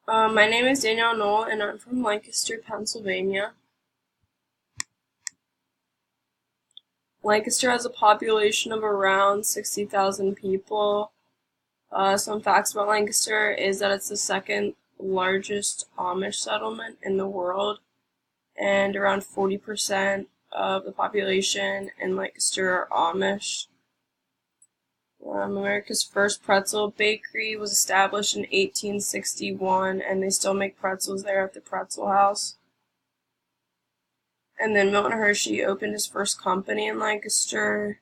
My name is Danielle Knoll, and I'm from Lancaster, Pennsylvania. Lancaster has a population of around 60,000 people. Some facts about Lancaster is that it's the second largest Amish settlement in the world, and around 40% of the population in Lancaster are Amish. America's first pretzel bakery was established in 1861, and they still make pretzels there at the Pretzel House. And then Milton Hershey opened his first company in Lancaster.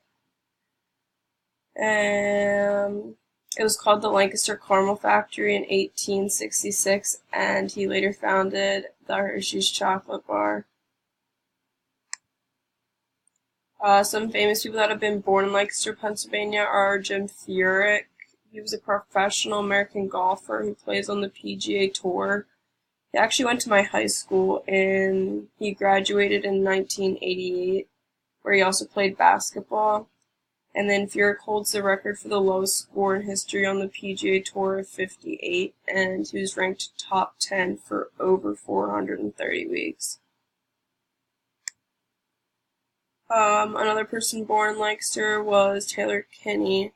It was called the Lancaster Caramel Factory in 1866, and he later founded the Hershey's Chocolate Bar. Some famous people that have been born in Lancaster, Pennsylvania are Jim Furyk. He was a professional American golfer who plays on the PGA Tour. He actually went to my high school, and he graduated in 1988, where he also played basketball. And then Furyk holds the record for the lowest score in history on the PGA Tour of 58, and he was ranked top 10 for over 430 weeks. Another person born in Lancaster was Taylor Kinney.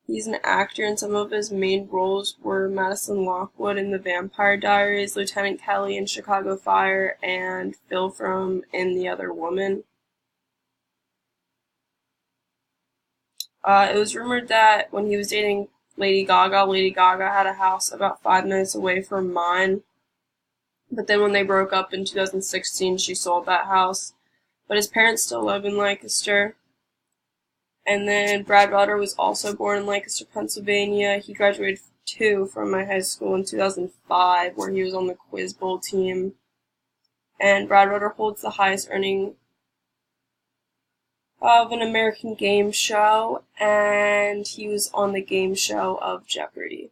He's an actor, and some of his main roles were Madison Lockwood in The Vampire Diaries, Lieutenant Kelly in Chicago Fire, and Phil from In the Other Woman. It was rumored that when he was dating Lady Gaga had a house about 5 minutes away from mine. But then when they broke up in 2016, she sold that house. But his parents still live in Lancaster. And then Brad Rutter was also born in Lancaster, Pennsylvania. He graduated too from my high school in 2005, where he was on the Quiz Bowl team. And Brad Rutter holds the highest earning of an American game show, and he was on the game show of Jeopardy!